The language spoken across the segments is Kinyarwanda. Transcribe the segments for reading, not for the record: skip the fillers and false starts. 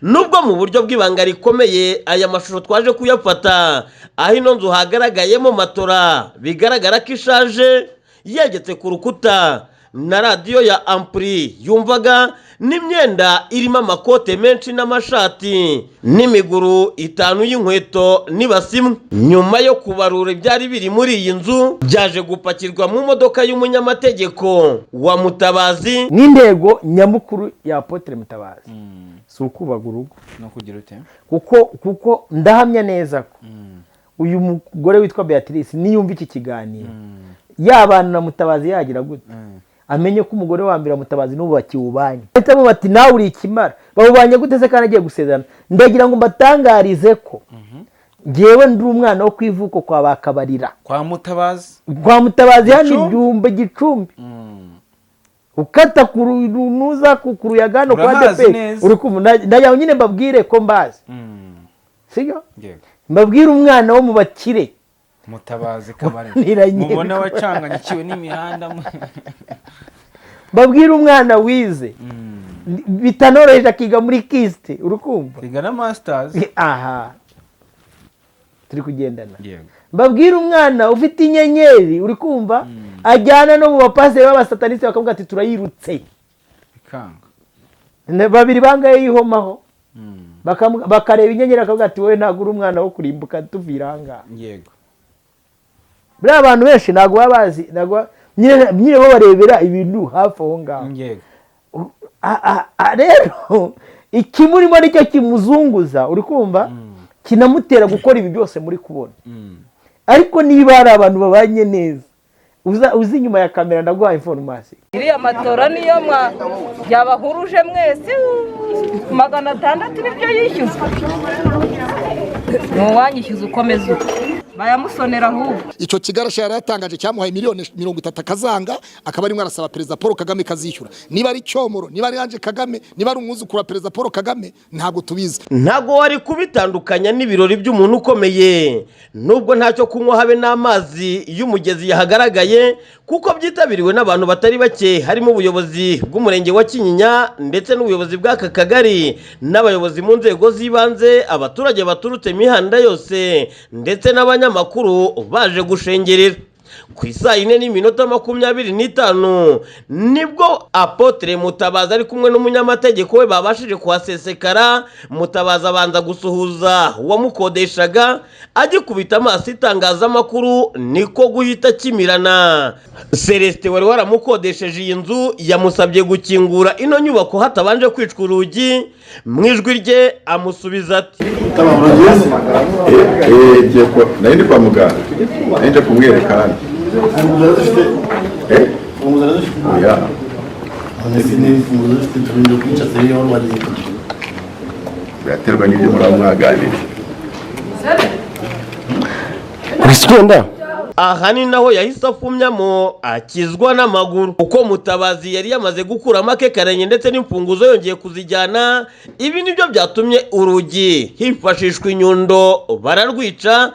nubwo mu buryo bw'ibanga rikomeye aya mashusho twaje kuyafata aho ino nzu hagaragayemo matora bigaragara ko ishaje yegetse ku rukuta na radiyo ya ampuri yumvaga n'imyenda irimo amakote menshi n'amashati n'imiguru 5 y'inkweto nibasimwe. Nyuma yo kubarura ibyari biri muri iyi nzu byaje gupakirwa mu modoka y'umunyamategeko wa Mutabazi n'indego nyamukuru ya Apotre Mutabazi. Si ukubaga urugo no kugira ute kuko ndahamya neza ko uyu mugore witwa Beatrice niyumva iki kiganiro yabana na Mutabazi yagira gute amenye ko umugore wa mbere Mutabazi n'ubu bakiwubanye ndetse bati nawe uri ikimara babubanye gute se kandi agiye gusezerana. Ndagira ngo mbatangarize ko ngewe ndi umwana wo kwivuko kwa Bakabarira kwa Mutabazi hano ibyumba Gicumbi ukata kurunuza kuruyagano kwa DP uri kumva ndayaho nyine mbabwire ko mbazi sibyo mbabwire umwana wo mu bakire Mutabazi Kabare mubona wacanganyikiwe n'imihanda babwire umwana wize bitanoroheje akiga muri kiste urukumva kiga na masters aha turi kugendana babwire umwana ufite inyenyeri uri kumva ajyana no mu bapasiteri b'abasataniste bakavuga ati turayirutse ikanga babiri bangaye yihomaho bakareba inyenyeri bakavuga ati wowe ntago uri umwana wo kurimbuka tuviranga yego buriya abantu benshi ntago babazi nyine bo barebera ibintu hafi aho ngaho yego rero ikimurimo nicyo kimuzunguza uri kumva kinamutera gukora ibi byose muri kubona ariko niba hari abantu babanye neza uzi inyuma ya kamera ndaguha information iriya matora niyo yabahuruje mwese 600 nibyo yishyuzwa wanyishyuza ukomeza uko bayamusonera ahubwo. Icyo kigarasha yaratangaje cyamuhaye miliyoni 30 kazanga akaba ari arasaba Perezida Paul Kagame kazishyura. Niba ari Cyomoro, niba ari Anje Kagame, niba ari umwuzukuru wa Perezida Paul Kagame ntago tubizi. Ntago wari kubitandukanya n'ibirori by'umuntu ukomeye nubwo ntacyo kunywa habe n'amazi y'umugezi yahagaragaye kuko byitabiriwe n'abantu batari bake harimo ubuyobozi bw'umurenge wa Kinyinya ndetse n'ubuyobozi bw'aka kagari n'abayobozi mu nzego z'ibanze abaturage baturutse imihanda yose ndetse n'abanyamakuru baje gushengerera. Ku isaa 4:25 nibwo Apotre Mutabazi ari kumwe n'umunyamategeko we babashije kuhasesekara. Mutabazi abanza gusuhuza uwamukodeshaga agikubita amaso itangazamakuru niko guhita kimirana. Celestin wari waramukodesheje iyi nzu yamusabye gukingura ino nyubako hatabanje kwicwa urugi. Mwijwi rye amusubiza ati nari kwa muganga nje kumwereka yaterwa n'ibyo muramwaganira aha ni naho yahise afumyamo akizwa n'amaguru uko Mutabazi yari yamaze gukuramo akekaranye ndetse n'imfunguzo yongeye kuzijyana. Ibi nibyo byatumye urugi hifashishwa inyundo bararwica.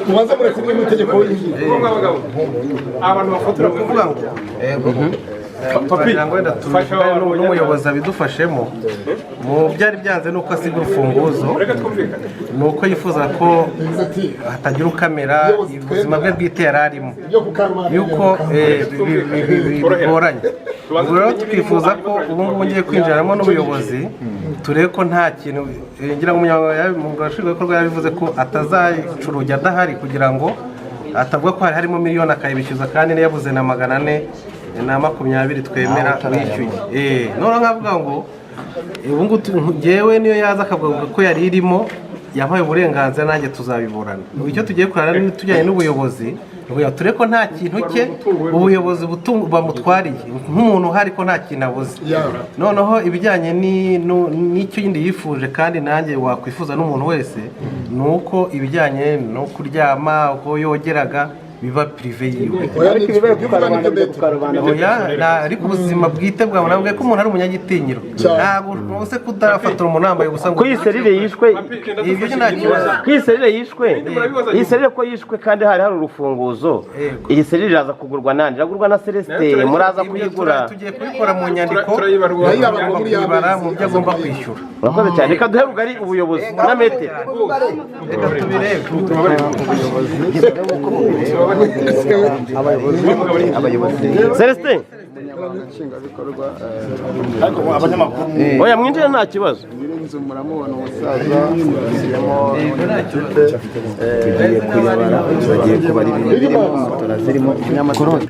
Mwanza murakomwe mu itegeko abantu bafotora kuvuga ngo n'umuyobozi abidufashemo mu byari byanze nuko asiga urufunguzo nuko yifuza ko hatagira ukamera ubuzima bwe bwite yararimo yuko bigoranye. Ubwo rero twifuza ko ubu ngubu ngiye kwinjiramo n'ubuyobozi turebe ko nta kintu ngira ngo umunyamabanga yabivuze ko atazacuruja adahari kugira ngo atavuga ko harimo miliyoni akayibishyuza kandi niyo yabuze na 420 twemera wishyuye. None nkavuga ngo ubu ngubu ngewe niyo yaza akavuga ko yari irimo yampaye uburenganzira nanjye tuzabiburana. Icyo tugiye kurana tujyanye n'ubuyobozi turebe ko nta kintu cye ubuyobozi bamutwariye nk'umuntu uhari ko nta kintu abuze. Noneho ibijyanye n'icyo yindi yifuje kandi nanjye wakwifuza n'umuntu wese ni uko ibijyanye no kuryama uko yogeraga biba prive yiwe ariko ibibaye ku karubanda bijya ku karubanda ariko ubuzima bwite bwawe nabwo ko umuntu ari umunyagitinyiro ntabwo use kudarafatira umuntu wambaye ubusa ko yiserire yishwe ibyo nta kibazo yiserire yishwe yiserire ko yishwe kandi hari urufunguzo iyi serire iraza kugurwa nande iragurwa na Celestin muraza kuyigura tugiye kubikora mu nyandiko turayibara mu byo agomba kwishyura urakoze cyane reka duhe rugari ubuyobozi na metero reka tubirebe Celestin oya mwinjire nta kibazo muramubona umusaza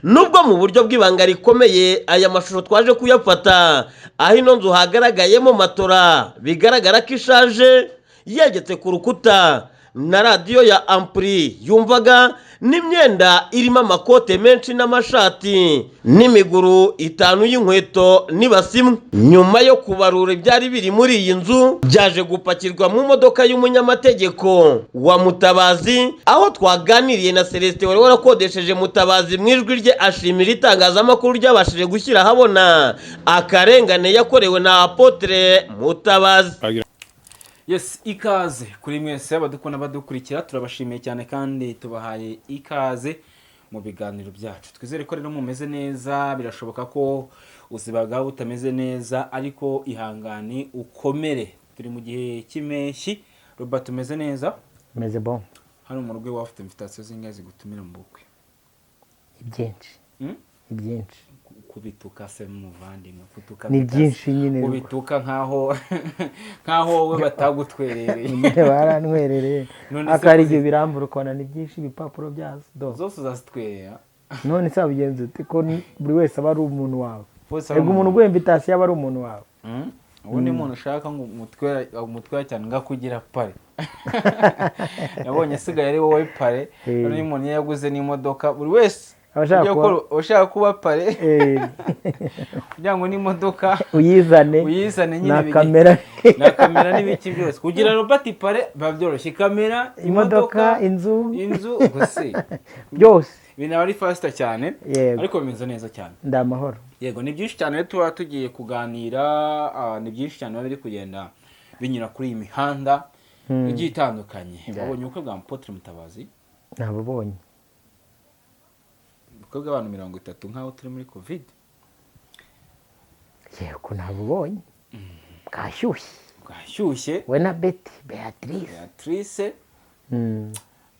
nubwo mu buryo bw'ibanga rikomeye aya mashusho twaje kuyafata aho ino nzu hagaragayemo matora bigaragara ko ishaje yegetse ku rukuta na radiyo ya ampuri yumvaga n'imyenda irimo amakote menshi n'amashati n'imiguru 5 y'inkweto nibasimwe nyuma yo kubarura ibyari biri muri iyi nzu byaje gupakirwa mu modoka y'umunyamategeko wa Mutabazi aho twaganiriye na Celestin wari warakodesheje Mutabazi mu ijwi rye ashimira itangazamakuru ryabashije gushyira ahabona akarengane yakorewe na Apotre Mutabazi. Yes, ikaze kuri mwese abadukunda badukurikira turabashimiye cyane kandi tubahaye ikaze mu biganiro byacu. Twizere ko rero mumeze neza, birashoboka ko uzibaga utameze neza ariko ihangane ukomere. Turi mu gihe cy'impeshyi. Robert tumeze neza? meze bon. Hano mu rugo wafite invitation zingazi gutumira mu bukwe. Ibyinshi. Ibyinshi. Kubituka se muvandimwe kutuka ni byinshi nyine kubituka nkaho we batagutwerereye barantwerereye akari ibyo birambura ukona ni byinshi ibipapuro byazo zose uzazitwerera none se abigenza uti ko buri wese aba ari umuntu wawe ego umuntu uguha invitation aba ari umuntu wawe ubundi umuntu ushaka ngo umutwera cyane ngakugira pare yabonye asigaye ari wowe pare none umuntu yaguze n'imodoka buri wese ushaka kuba pare kugira ngo n'imodoka uyizane nyine na kamera n'ibiki byose kugira Robert pare biba byoroshye kamera imodoka inzu gusa byose binaba ari faster cyane ariko bimeze neza cyane ndamahoro yego ni byinshi cyane tuba tugiye kuganira ni byinshi cyane biri kugenda binyura kuri iyi mihanda igiye itandukanye wabonye ubukwe bwa Apotre Mutabazi nabubonye ubukwe bw'abantu 30 nkaho turi muri covid yego nabubonye bwashyushye we na Beatrice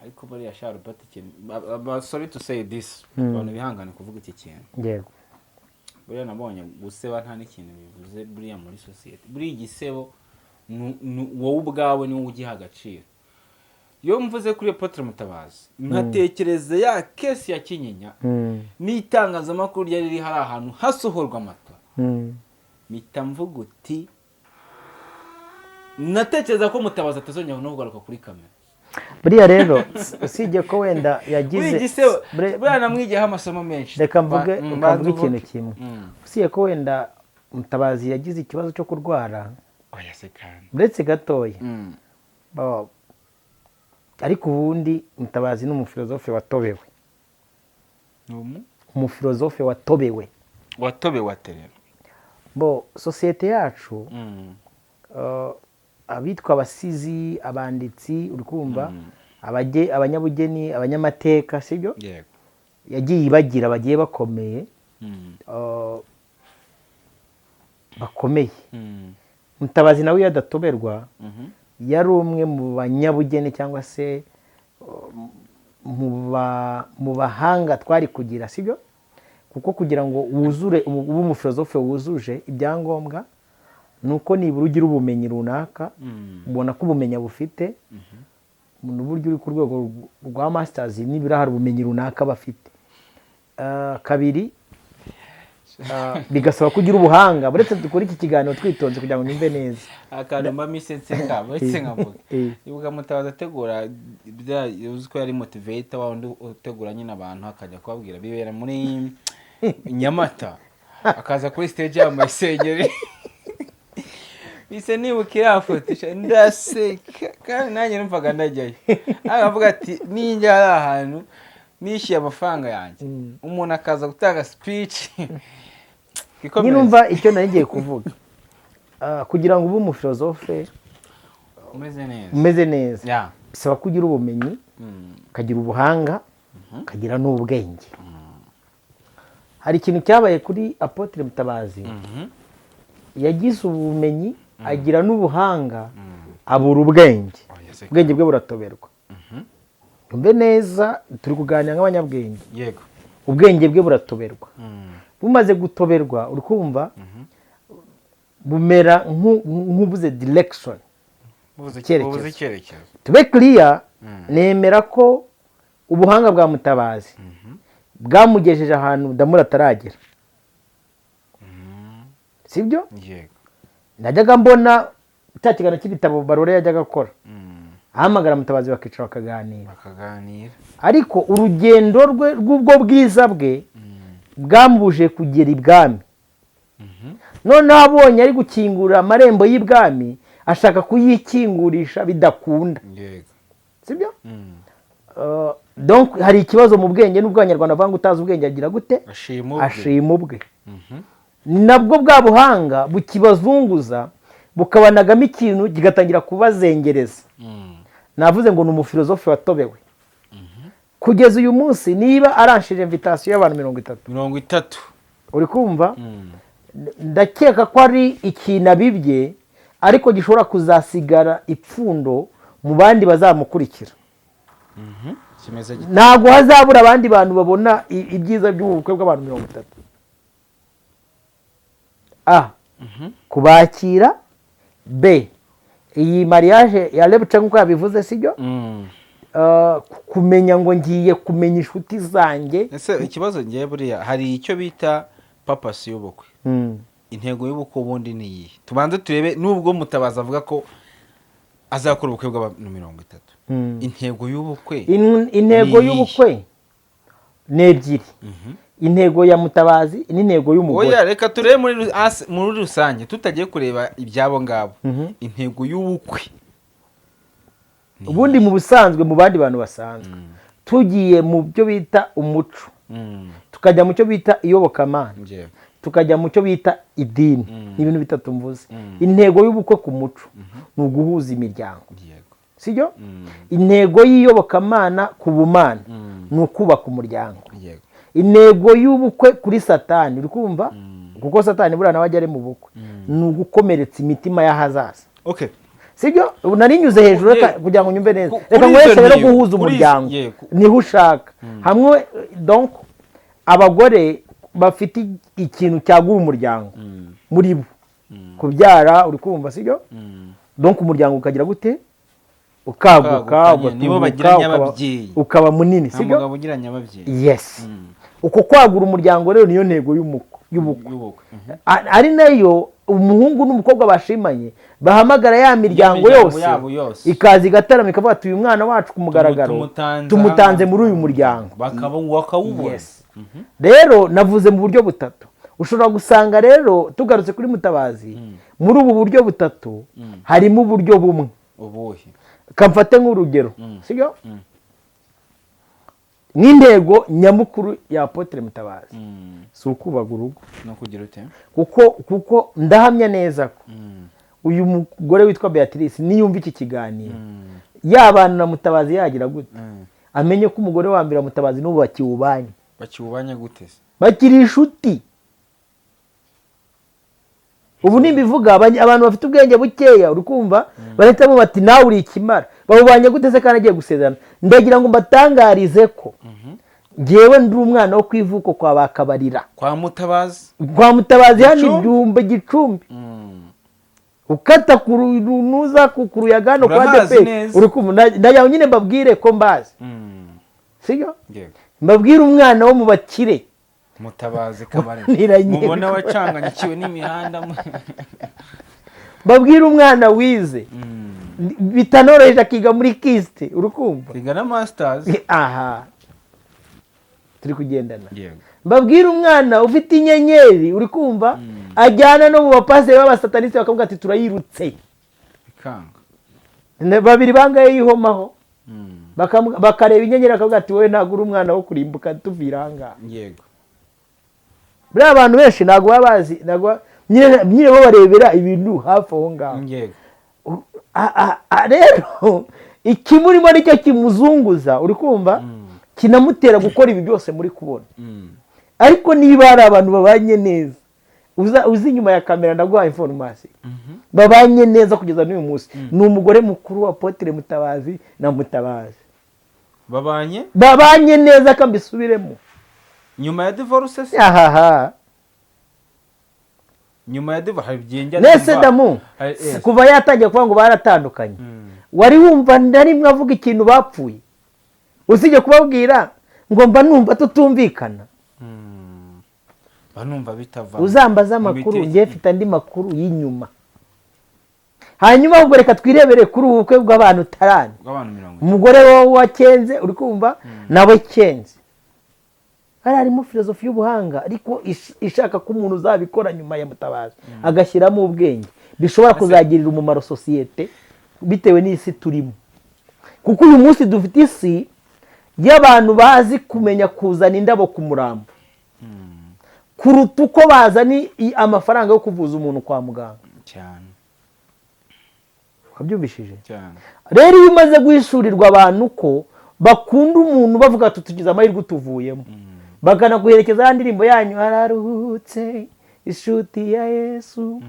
ariko bariya sha Robert sorry to say this abantu bihangane kuvuga iki kintu yego buriya nabonye guseba nta n'ikintu bivuze buriya muri society buri igisebo wowe ubwawe niwe ugiha agaciro yo mvuze kuri Apotre Mutabazi nkatekereza ya case ya Kinyinya n'itangazamakuru ryari riri hari ahantu hasohorwa amatora mita mvuga uti natekereza ko Mutabazi atazongera no kugaruka kuri kamera buriya rero usibye ko wenda yagize buriya namwigiyeho amasomo menshi reka mvuge ikintu kimwe usibye ko wenda Mutabazi yagize ikibazo cyo kurwara uretse gatoya ariko ubundi Mutabazi ni umufilozofe watobewe umufilozofe watobewe aterera sosiyete yacu abitwa abasizi abanditsi urikumva abanyabugeni abanyamateka sibyo yagiye ibagira bagiye bakomeye Mutabazi nawe yadatoberwa yari umwe mu banyabugeni cyangwa se mu bahanga twari kugira sibyo kuko kugira ngo wuzure ube umufilozofe wuzuje ibyangombwa nuko nibura ugira ubumenyi runaka ubona ko ubumenyi bufite mu buryo uri ku rwego rwa masters nibura hari ubumenyi runaka bafite kabiri bigasaba kugira ubuhanga buretse dukora iki kiganiro twitonze kugira ngo nimbe neza akantu mamisense kabo etse nkavuga ibuga Mutabazi ategura uziko yari motivator wa undi utegura nyine abantu akajya kubabwira bibera muri Nyamata akaza kuri stage yambaye isengeri bise nibukira afotisha ndaseka kandi nanjye numvaga ndajyayo akavuga ati ninjya ari ahantu nishyuye amafaranga yanjye umuntu akaza gutanga speech nyine umva icyo nari ngiye kuvuga kugira ngo ube umufilozofe umeze neza bisaba ko ugira ubumenyi ukagira ubuhanga ukagira n'ubwenge. hari ikintu cyabaye kuri Apotre Mutabazi, yagize ubumenyi agira n'ubuhanga abura ubwenge, ubwenge bwe buratoberwa. Umbe neza, turi kuganira nk'abanyabwenge, yego ubwenge bwe buratoberwa. Bumaze gutoberwa uri kumva bumera nk'ubuze direction, icyerekezo. Tube clear, nemera ko ubuhanga bwa Mutabazi bwamugejeje ahantu Damura ataragera, sibyo? yego najyaga mbona itakigana cy'ibitabo Barore yajyaga akora, ahamagara Mutabazi bakicara bakaganira, ariko urugendo rwe rw'ubwo bwiza bwe bwamubuje kugera ibwami. noneho abonye ari gukingura amarembo y'ibwami ashaka kuyikingurisha bidakunda, sibyo? Donc hari ikibazo mu bwenge, n'ubwo Abanyarwanda bavuga ngo utazi ubwenge agira gute? Ashima ubwe. Nabwo bwa buhanga bukibazunguza bukabanagamo ikintu kigatangira kubazengereza. Navuze ngo ni umufilozofe watobewe. Kugeza uyu munsi niba aranshije invitation y'abantu 30 uri kumva, ndakeka ko ari ikintu abibye ariko gishobora kuzasigara ipfundo mu bandi bazamukurikira. Ntabwo hazabura abandi bantu babona ibyiza by'ubukwe bw'abantu 30. Kubakira. B, iyi mariage ya Rebuca nk'uko yabivuze, sibyo? Kumenya ngo ngiye kumenya inshuti zanjye. Ese ikibazo ngiye buriya hari icyo bita papasi y'ubukwe. Intego y'ubukwe ubundi ni iyi. Tubanze turebe nubwo Mutabazi avuga ko azakora ubukwe bw'abantu 30. Intego y'ubukwe. Intego y'ubukwe ni ebyiri. Intego ya Mutabazi n'intego y'umugore. Oya, reka turebe muri rusange tutagiye kureba ibyabo ngabo. Intego y'ubukwe ubundi mu busanzwe mu bandi bantu basanzwe, tugiye mu byo bita umuco, tukajya mu cyo bita iyobokamana, tukajya mu cyo bita idini, n'ibintu bitatu mvuze. Intego y'ubukwe ku muco ni uguhuza imiryango, sibyo? Intego y'iyobokamana ku bumana ni ukubaka umuryango. Intego y'ubukwe kuri Satani uri kumva, kuko Satani buriya nawe ajya ari mu bukwe, ni ugukomeretsa imitima y'ahazaza. Sibyo? Narinyuze hejuru kugira ngo nyumve neza. Reka ngwese rero guhuza umuryango niho ushaka hamwe. Donc abagore bafite ikintu cyagura umuryango muri bo, kubyara uri kumva, sibyo? Donc umuryango ukagira gute? Ukaguka, ukaba munini, sibyo? Yes. Uko kwagura umuryango rero niyo ntego y'ubukwe. Ari nayo umuhungu n'umukobwa bashimanye bahamagara ya miryango yose ikaza igatarama ikavuga ati uyu mwana wacu ku mugaragaro tumutanze muri uyu muryango, bakawubona. Rero navuze mu buryo butatu. Ushobora gusanga rero tugarutse kuri Mutabazi, muri ubu buryo butatu harimo uburyo bumwe. Kamfate nk'urugero, sibyo? N'intego nyamukuru ya Apotre Mutabazi si ukubaga urugo no kugira ute, kuko ndahamya neza ko uyu mugore witwa Beatrice niyumva iki kiganiro y'abantu na Mutabazi yagira gute, amenye ko umugore wa mbere Mutabazi n'ubu bakiwubanye gute se, bakiri inshuti. Ubu nimbivuga abantu bafite ubwenge bukeya uri kumva bahitamo bati nawe uri ikimara, babubanye gute se kandi agiye gusezerana. Ndagira ngo mbatangarize ko ngewe ndi umwana wo kwivuko kwa Bakabarira, kwa Mutabazi hano Ibyumba Gicumbi, ukata kurunuza kuruyaga no kwa DP uri kumva. Ndayaho nyine mbabwire ko mbazi, sibyo? Mbabwire umwana wo mu bakire Mutabazi Kabarira mubona wacanganyikiwe n'imihanda. Mbabwire umwana wize bitanoroheje akiga muri Kiste uri kumva, kiga na masters. Turi kugendana. Mbabwire umwana ufite inyenyeri uri kumva ajyana no mu bapasiteri b'abasataniste bakavuga ati turayirutse. Babiri bangaye yihomaho. bakareba inyenyeri akavuga ati wowe ntabwo uri umwana wo kurimbuka tuvira ahangaha. yego buriya abantu benshi ntabwo baba bazi nyine bo barebera ibintu hafi aho ngaho. yego rero ikimurimo nicyo kimuzunguza uri kumva kinamutera gukora ibi byose muri kubona. ariko niba hari abantu babanye neza uzi inyuma ya kamera ndaguha information babanye neza kugeza n'uyu munsi ni umugore mukuru wa Apotre Mutabazi na Mutabazi babanye neza kambisubiremo nyuma ya divorce se nyuma ya divorce habyenja nese damu kuva yatangiye kuvuga ngo baratandukanye wari wumva ndarimwe avuga ikintu bapfuye usije kubabwira ngo mba numva tutumvikana banumva bitava uzambaza amakuru ngiye mfite andi makuru y'inyuma hanyuma ahubwo reka twirebere kuri ubu bukwe bw'abantu tarani umugore wa Kenze uri kumva nawe Kenze harimo filozofi y'ubuhanga ariko ishaka ko umuntu uzabikora nyuma ya Mutabazi agashyiramo ubwenge bishobora kuzagirira umumaro sosiyete bitewe n'isi turimo kuko uyu munsi dufite isi y'abantu bazi kumenya kuzana indabo ku murambo kuruta uko bazana amafaranga yo kuvuza umuntu kwa muganga cyane. wabyumvishije rero iyo umaze guhishurirwa abantu ko bakunda umuntu bavuga ati tugize amahirwe tuvuyemo bakanaguherekeza ya ndirimbo yanyu araruhutse inshuti ya Yesu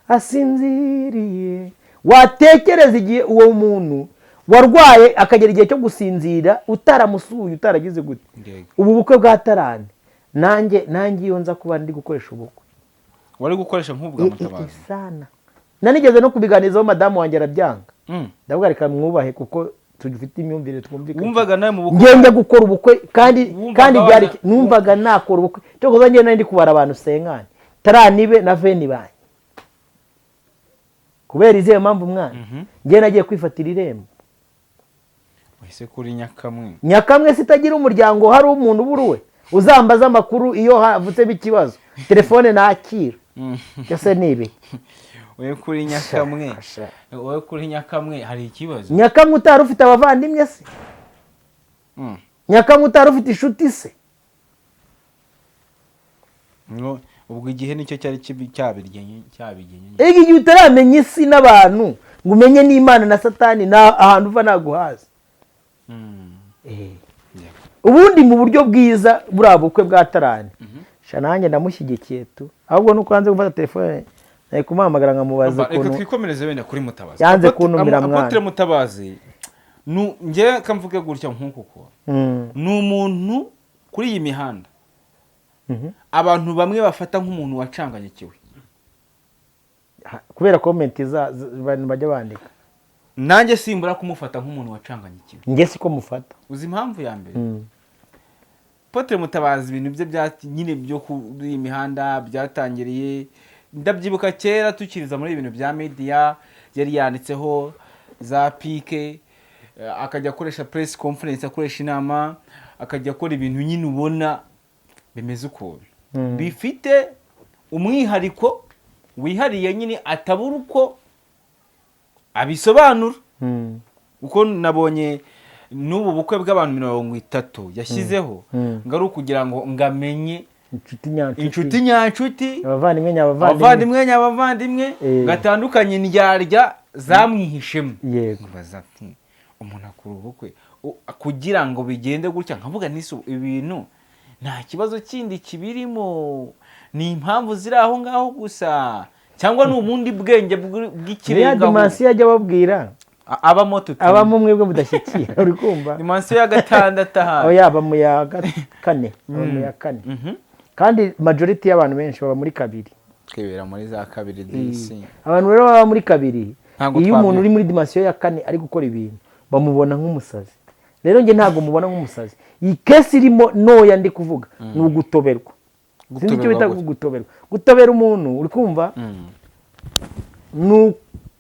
asinziriye watekereza igihe uwo muntu warwaye akagera igihe cyo gusinzira utaramusuye utaragize gute ubu bukwe bwa tarani nanjye iyo nza kuba ndi gukoresha ubukwe wari gukoresha nk'ubwa Mutabazi sana nanigeze no kubiganizaho madamu wanjye arabyanga ndavuga reka mwubahe kuko tugifite imyumvire twumvikana wumvaga nawe mu bukwe ngende gukora ubukwe kandi byari numvaga nakora ubukwe cyo kuza ngende ndi kubara abantu senkani taranibe na veni banye kubera izihe mpamvu mwana ngiye nagiye kwifatira irembo wese kuri nyakamwe sitagira umuryango hari umuntu uburuwe uzambaza amakuru iyo havutse bikibazo telefone nakira cyose nibe wowe kuri nyakamwe hari ikibazo nyakamwe utari ufite abavandimwe se nyakamwe utari ufite inshuti se ubwo igihe nicyo cyari cyabigenye igihe utaramenya isi n'abantu ngo umenye n'Imana na Satani ahantu uva naguhaza ubundi mu buryo bwiza buriya bukwe bwa tarani nanjye ndamushyigikiye tu ahubwo nuko hanze gufata telefone nari kumuhamagara nkamubaza ukuntu reka twikomereze wenda kuri Mutabazi yanze kuntumira mwana Apotre Mutabazi njye kamvuge gutya nk'uko ni umuntu kuri iyi mihanda abantu bamwe bafata nk'umuntu wacanganyikiwe kubera comment abantu bajya bandika nanjye simbura kumufata nk'umuntu wacanganyikiwe njye siko mufata uzi impamvu ya mbere Apotre Mutabazi ibintu bye nyine byo kuri iyi mihanda byatangiriye ndabyibuka kera tukiriza muri ibintu bya media yari yanditseho za pike akajya akoresha press conference akoresha inama akajya akora ibintu nyine ubona bimeze ukuntu bifite umwihariko wihariye nyine atabura uko abisobanura uko nabonye n'ubu bukwe bw'abantu 30 yashyizeho ngari kugira ngo ngamenye inshuti nyanshuti abavandimwe nyabavandimwe gatandukanye ndyarya zamwihishemo yego bazati umuntu akuru ubukwe kugira ngo bigende gutya nkavuga niso ibintu nta kibazo kindi kibirimo ni impamvu ziri aho ngaho gusa cyangwa ni umundi bwenge bw'ikirenga dimansiyo ajya babwira abamo tuti abamo mwebwe mudashyikiye uri kumva dimansiyo ya gatandatu aha yaba mu ya kane mu ya kane kandi majority y'abantu benshi baba muri kabiri twibera muri za kabiri disi abantu rero baba muri kabiri iyo umuntu uri muri dimansiyo ya kane ari gukora ibintu bamubona nk'umusazi rero njye ntabwo mubona nk'umusazi iyi kesi irimo noya ndi kuvuga ni ugutoberwa sinzi icyo bita gutobera umuntu uri kumva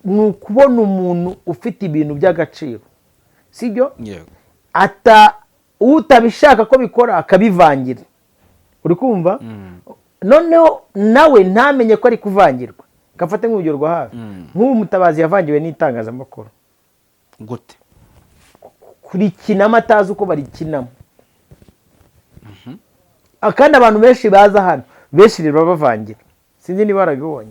ni ukubona umuntu ufite ibintu by'agaciro sibyo utabishaka ko bikora akabivangira uri kumva noneho nawe ntamenye ko ari kuvangirwa gafate nk'urugero rwa hafi nk'ubu Mutabazi yavangiwe n'itangazamakuru gute kurikinamo atazi uko barikinamo. Kandi abantu benshi baza hano benshi rero bavangira, sinzi niba barabibonye.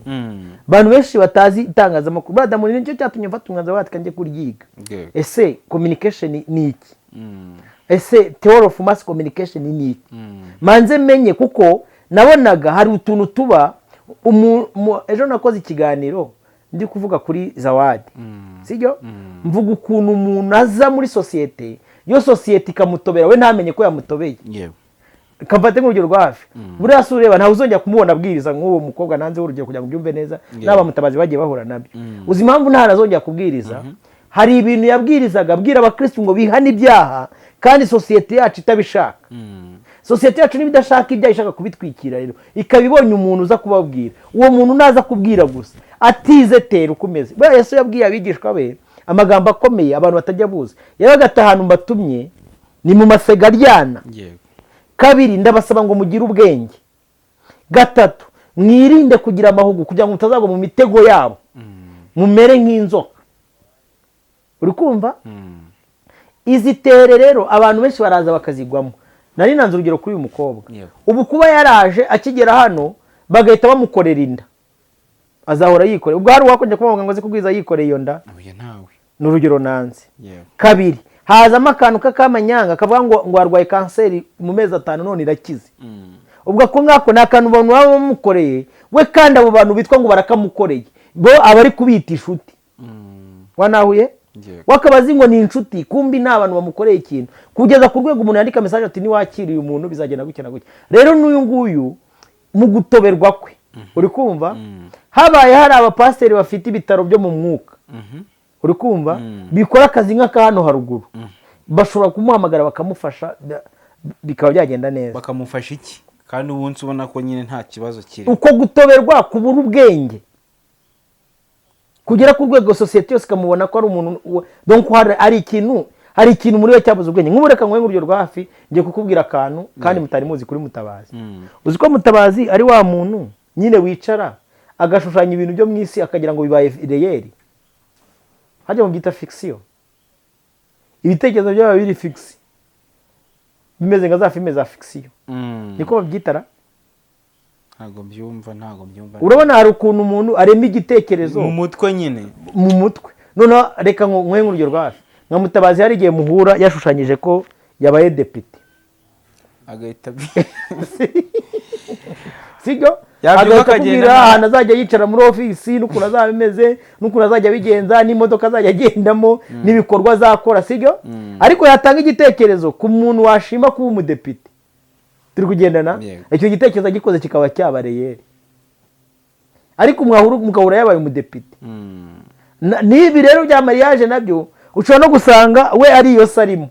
Abantu benshi batazi itangazamakuru, badamu nicyo cyatumye mfata umwanzuro wati kanjye kuryiga. Ese communication ni iki? Ese theory of mass communication ni iki? Manze menye, kuko nabonaga hari utuntu tuba ejo nakoze ikiganiro ndi kuvuga kuri Zawadi, sibyo? Mvuga ukuntu umuntu aza muri societe, yo societe ikamutobera we ntamenye ko yamutobeye. Kamfate nk'urugero rwa hafi, buriya se ureba ntawe uzongera kumubona abwiriza nk'uwo mukobwa nanze urugero kugira ngo byumve neza, n'aba Mutabazi bagiye bahura nabyo. Uzi impamvu ntarazongera kubwiriza? Hari ibintu yabwirizaga abwira abakristo ngo bihane ibyaha, kandi societe yacu itabishaka. Societe yacu niba idashaka ibyaha ishaka kubitwikira, rero ikabibonye umuntu uza kubabwira, uwo muntu naza kubwira gusa atize tera ukomeze. Buriya Yesu yabwiye abigishwa be amagambo akomeye abantu batajya buza, yaragata ahantu mbatumye ni mu masega aryana. Kabiri, ndabasaba ngo mugire ubwenge. Gatatu, mwirinde kugira amahugu kugira ngo mutazagwa mu mitego yabo, mumere nk'inzoka. Uri kumva? Izi tere rero abantu benshi baraza bakazigwamo. Nari nanze urugero kuri uyu mukobwa, ubu kuba yaraje akigera hano bagahita bamukorera inda, azahora yikoreye. Ubwo hari uwakonje kuvuga ngo aze kubwiza yikoreye iyo nda, ni urugero nanze. Kabiri, hazamo akantu k'akamanyanga kavuga ngo arwaye kanseri mu mezi 5 none irakize. Ubwo ko ngako nakantu abantu baba bamukoreye we, kandi abo bantu bitwa ngo barakamukoreye bo abari kubita inshuti. Wanahuye wakabazi ngo ni inshuti, kumbi n'abantu bamukoreye ikintu kugeza ku rwego umuntu yandika message ati niwakiriye umuntu bizagenda gukena gutya. Rero n'uyu nguyu mu gutoberwa kwe, uri kumva, habaye hari abapasiteri bafite ibitaro byo mu mwuka, uri kumva, bikora akazi nk'aka hano haruguru, bashobora kumuhamagara bakamufasha bikaba byagenda neza. Bakamufasha iki? Kandi ubunsi ubona ko nyine nta kibazo kiri. Uko gutoberwa kubura ubwenge kugera ku rwego societe yose kamubona ko ari umuntu, donc hari ikintu muri we cyabuze ubwenge. Nk'ubureka ngo nguryo rwa hafi ngiye kukubwira akantu kandi mutari muzi kuri Mutabazi. Uzi ko Mutabazi ari wa muntu nyine wicara agashushanya ibintu byo mu isi akagira ngo bibaye real, hajya mu byita fiction. Ibitekerezo byaba biri fiction, bimeze nka za filime za fiction, niko babyitara. Ntago mbyumva. Urabona hari ukuntu umuntu arema igitekerezo mu mutwe nyine, mu mutwe. None reka ngo nkwe nguryo rwa hafi nka Mutabazi hari igihe muhura yashushanyije ko yabaye depite, agahita sibyo, akagenda ahantu azajya yicara muri ofisi, n'ukuntu azaba bimeze, n'ukuntu azajya bigenza, n'imodoka azajya agendamo, n'ibikorwa azakora, sibyo. Ariko yatanga igitekerezo ku muntu washima kuba umudepite, turi kugendana, icyo gitekerezo gikoze kikaba cyabareye, ariko mugahura yabaye umudepite. N'ibi rero bya mariage nabyo ushobora no gusanga we ari iyo sarimo,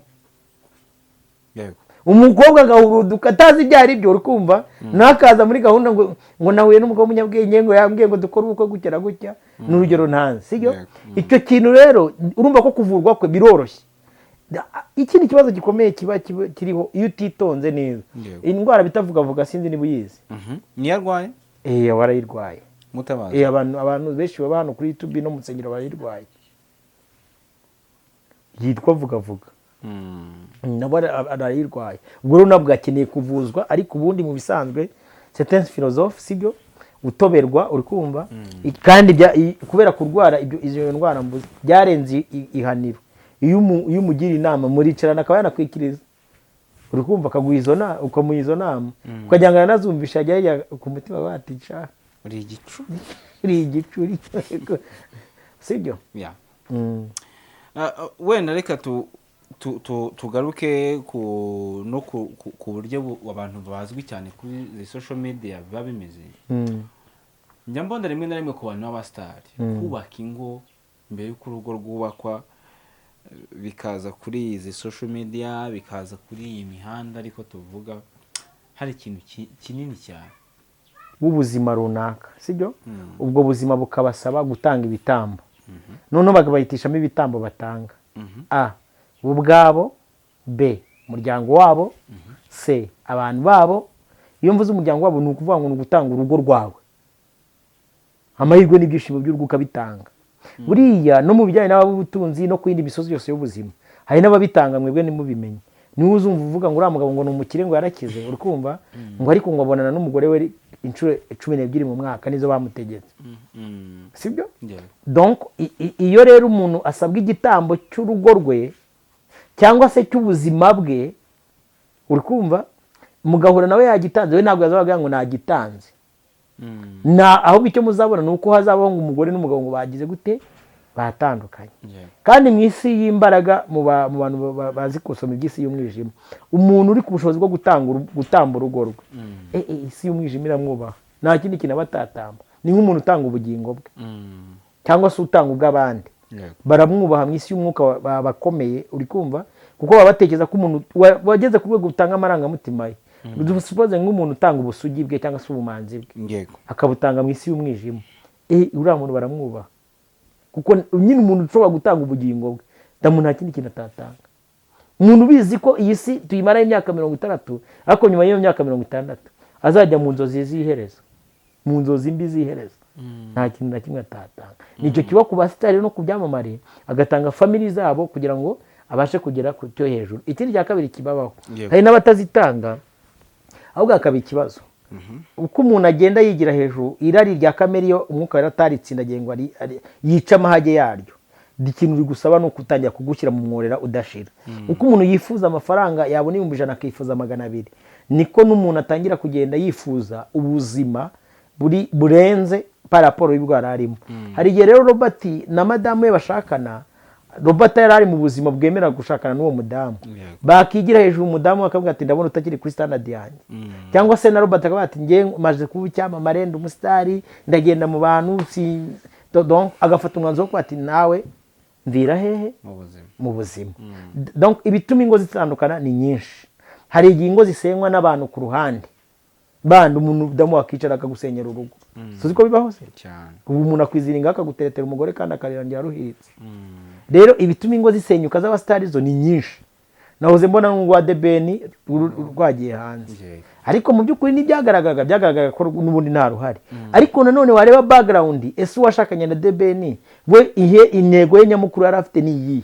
umukobwa agahuruduka atazi ibyo ari byo, uri kumva, nakaza muri gahunda ngo nahuye n'umugabo w'umunyabwenge ngo yambwiye ngo dukore uko gukira gutya, n'urugero ntanze, sibyo. Icyo kintu rero urumva ko kuvurwa kwe biroroshye. Ikindi kibazo gikomeye kiba kiriho iyo utitonze neza, indwara bitavuga sinzi niba uyizi. Ni yarwaye? Warayirwaye Mutabazi. Abantu benshi baba hano kuri YouTube no mu nsengero barayirwaye, yitwa vuga. Nabo arayirwaye. Ubwo rero nabwo akeneye kuvuzwa, ariko ubundi mu bisanzwe certains philosophes, sibyo, utoberwa, uri kumva, kandi kubera kurwara izo ndwara mbuze byarenze ihaniro. Iyo umugira inama muricarana akaba yanakwikiriza, uri kumva, ukamuha izo nama ukagira ngo aranazumvisha, ajya ku mutima batica uri igicuri, sibyo. Wenda reka tugaruke ku buryo abantu bazwi cyane kuri social media biba bimeze. Njya mbona rimwe na rimwe ku bantu b'abasitari kubaka ingo mbere y'uko urugo rwubakwa, bikaza kuri izi social media, bikaza kuri iyi mihanda, ariko tuvuga hari ikintu kinini cyane w'ubuzima runaka, sibyo. Ubwo buzima bukabasaba gutanga ibitambo, noneho bakabayitishamo ibitambo batanga. A, ubwabo. B, umuryango wabo. C, abantu babo. Iyo mvuze umuryango wabo ni ukuvuga ngo ni ugutanga urugo rwawe, amahirwe n'ibyishimo by'urugo ukabitanga. Buriya no mu bijyanye n'abutunzi no ku yindi misozi yose y'ubuzima hari n'ababitanga mwebwe nimubimenye niwe uzumva uvuga ngo uriya mugabo ngo ni umukire ngo yarakize uri kumva ngo ariko ngo abonana n'umugore we inshuro 12 mu mwaka nizo bamutegetse sibyo donc iyo rero umuntu asabwa igitambo cy'urugo rwe cyangwa se cy'ubuzima bwe uri kumva mugahura nawe yagitanze we ntabwo yazabaga ngo nagitanze ahubwo icyo muzabona ni uko hazabaho ngo umugore n'umugabo ngo bagize gute batandukanye kandi mu isi y'imbaraga mu bantu bazi kusoma iby'isi y'umwijima umuntu uri ku bushobozi bwo gutamba urugo rwe isi y'umwijima iramwubaha nta kindi kintu aba atatamba ni nk'umuntu utanga ubugingo bwe cyangwa se utanga ubw'abandi baramwubaha mu isi y'umwuka bakomeye uri kumva kuko baba batekereza ko umuntu wageze ku rwego utanga amarangamutima ye dusupoze nk'umuntu utanga ubusugi bwe cyangwa se ubumanzi bwe akabutanga mu isi y'umwijima uriya muntu baramwubaha kuko nyine umuntu ushobora gutanga ubugingo bwe ndamu nta kindi kintu atatanga umuntu ubizi ko iyi si tuyimara imyaka 60 ariko nyuma y'iyo myaka 60 azajya mu nzozi z'iherezo mu nzozi mbi z'iherezo nta kintu na kimwe atatanga nicyo kiba ku basitari no ku byamamare agatanga family zabo kugira ngo abashe kugera ku cyo hejuru ikindi cya kabiri kibabaho hari n'abatazitanga ahubwo akaba ikibazo uko umuntu agenda yigira hejuru irari rya kamere iyo umwuka yarataritsindagiye ngo yica amahage yaryo ikintu uri gusaba ni ukutangira kugushyira mu mworera udashira uko umuntu yifuza amafaranga yabona 100 akifuza 200 niko n'umuntu atangira kugenda yifuza ubuzima burenze paraporo y'ubwara arimo hari igihe rero Robert na madamu we bashakana Robert yari ari mu buzima bwemera gushakana n'uwo mudamu bakigira hejuru umudamu akavuga ati ndabona utakiri kuri standard yanjye cyangwa se na Robert akavuga ati ngiye maze kuba icyamamare ndi umusitari ndagenda mu bantu donc agafata umwanzuro ko ati nawe mvira hehe mu buzima donc ibituma ingo zitandukana ni nyinshi hari igihe ingo zisenywa n'abantu ku ruhande bandi umuntu udamu wakicara akagusenyera urugo tuzi ko bibaho se cyane ubu umuntu akwiziringa akaguteretera umugore kandi akarirangira ruhitse rero ibituma ingo zisenyuka z'abastari zo ni nyinshi nahoze mbona ngo Debeni rwagiye hanze ariko mu by'ukuri byagaragaraga ko n'ubundi nta ruhari ariko nanone wareba background ese washakanye na Debeni we intego ye nyamukuru yari afite ni iyi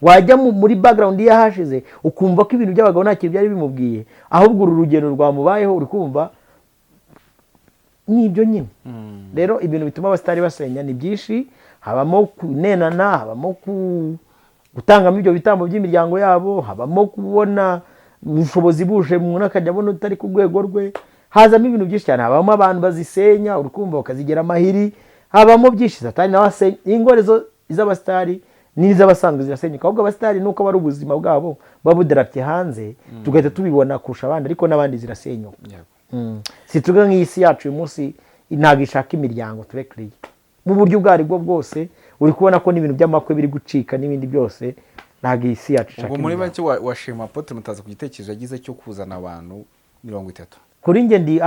wajya muri background yahashize ukumva ko ibintu by'abagabo nta kintu byari bimubwiye ahubwo uru rugendo rwamubayeho uri kumva n'ibyo nyine rero ibintu bituma abastari basenya ni byinshi habamo kunenana habamo gutangamo ibyo bitambo by'imiryango yabo habamo kubona ubushobozi buje umuntu akajya abona utari ku rwego rwe hazamo ibintu byinshi cyane habamo abantu bazisenya urukumva bakazigera amahiri habamo byinshi satani nawe asenya ingorezo iz'abastari n'iz'abasanzwe zirasenyuka ahubwo abastari nuko bari ubuzima bwabo babuderapye hanze tugahita tubibona kurusha abandi ariko n'abandi zirasenyuka si tuvuga nk'isi yacu uyu munsi ntabwo ishaka imiryango turekiriye mu buryo ubwo ari bwo bwose uri kubona ko n'ibintu by'amakwe biri gucika n'ibindi byose ntabwo isi yacu ishaka ubwo muri make washima Apotre Mutabazi ku gitekerezo yagize cyo kuzana abantu 30 kuri njye ndi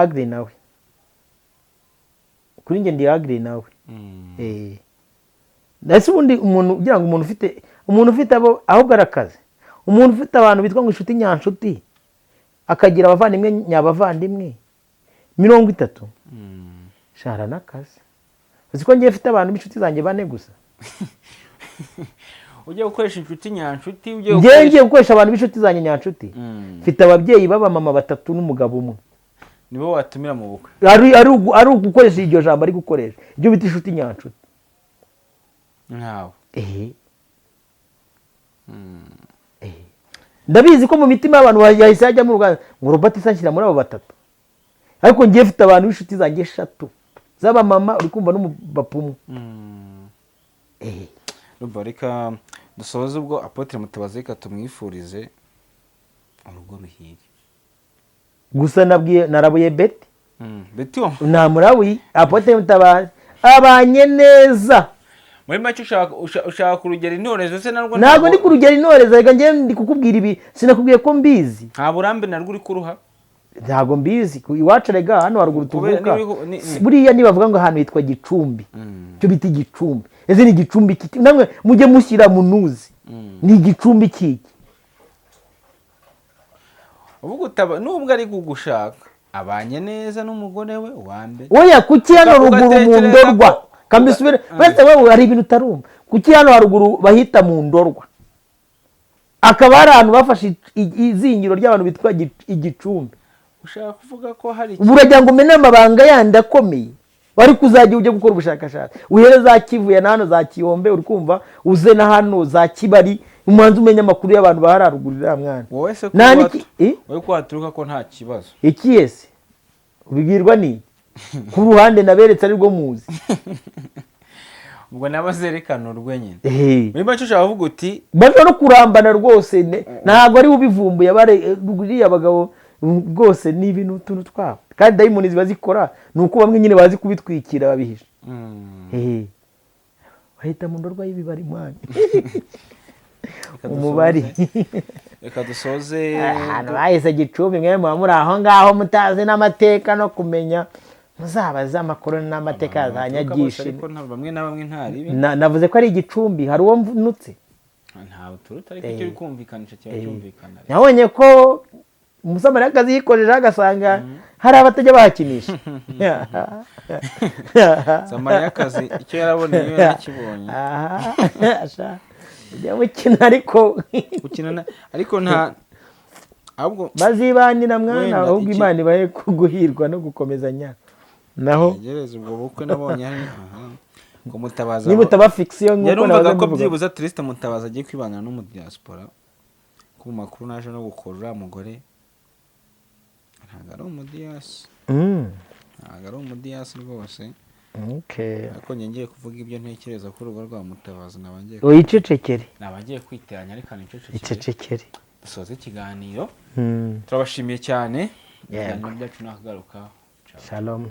agree nawe ndetse ubundi umuntu ugira ngo umuntu ufite abo ahubwo arakaze umuntu ufite abantu bitwa ngo inshuti nyanshuti akagira abavandimwe nyabavandimwe 30 shara nakaze uziko ngiye mfite abantu b'inshuti zanjye 4 gusa ugiye gukoresha inshuti nyanshuti ngiye gukoresha abantu b'inshuti zanjye nyanshuti mfite ababyeyi baba mama 3 n'umugabo umwe nibo watumira mu bukwe ari ugukoresha iryo jambo ari gukoresha ibyo bita inshuti nyanshuti nkawe ndabizi ko mu mitima y'abantu yahise hajya mu Rwanda ngo Robert isanshyira muri abo 3 ariko ngiye mfite abantu b'inshuti zanjye 3 zaba mama uri kumva n'umubapumu reka dusoze ubwo Apotre Mutabazi reka tumwifurize urugo ruhire gusa narabuye Betty Betty namurabuye Apotre Mutabazi abanye neza muri make ushaka kurugera intorezo se narwo ntabwo ndi kurugera intorezo reka ngiye ndi kukubwira ibi sinakubwiye ko mbizi nta burambe narwo uri kuruha ntabwo mbizi iwacu rega hano haruguru tuvuka buriya nibavuga ngo ahantu hitwa Gicumbi cyo bita Gicumbi ese ni Gicumbi kiki namwe mujye mushyira munuzi ni Gicumbi kiki uvuga utaba nubwo ari kugushaka abanye neza n'umugore we wambe oya kuki hano ruguru mu ndorwa kambisubire bese wewe hari ibintu utarumva kuki hano haruguru bahita mu ndorwa akaba hari ahantu bafashe izingiro ry'abantu bitwa igicumbi. ushaka kuvuga ko hari ubu uragira ngo umenye amabanga yandi akomeye wari kuzajya ujya gukora ubushakashatsi uhere za Kivuye na hano za Kiyombe uri kumva uze na hano za Kibari umanze umenya amakuru y'abantu bahararugurira mwana wowe se wowe ko waturuka ko nta kibazo iki yese ubibwirwa ni ku ruhande naberetse ari rwo muzi ubwo nabazerekana urwenyine muri make ushaka kuvuga uti baje no kurambana rwose ntabwo ari ubivumbuye buriya abagabo rwose ni ibintu tuntu twabo kandi dayimoni ziba zikora ni uko bamwe nyine bazi kubitwikira babihisha bahita mu ndorwa y'ibibari mwana umubari reka dusoze ahantu bahise Gicumbi mwe muba muri aho ngaho mutazi n'amateka no kumenya muzabaza amakuru n'amateka yazanyagishe bamwe na bamwe ntari navuze ko ari Igicumbi hari uwo mvunutse ntawe turuta ariko icyo bikumvikanisha kiba cyumvikana nabonye ko umusamariyakazi yikojejeho agasanga hari abatajya bahakinisha samariyakazi icyo yaraboneye iyo yakibonye ujya gukina ariko nta ahubwo bazibanira mwana ahubwo Imana ibahe guhirwa no gukomezanya naho gereza ubwo bukwe nabonye ko Mutabazi niba utaba fiction nk'uko yarumvaga ko byibuza Triste Mutabazi agiye kwibana no mu diaspora ku makuru naje no gukorera umugore ntabwo ari umudiyasi ntabwo ari umudiyasi rwose ariko ngiye kuvuga ibyo ntekereza ko urugo rwa Mutabazi uyicecekere nabagiye kwiteranya ariko icecekere dusoze ikiganiro turabashimiye cyane ikiganiro byacu nakagaruka shalom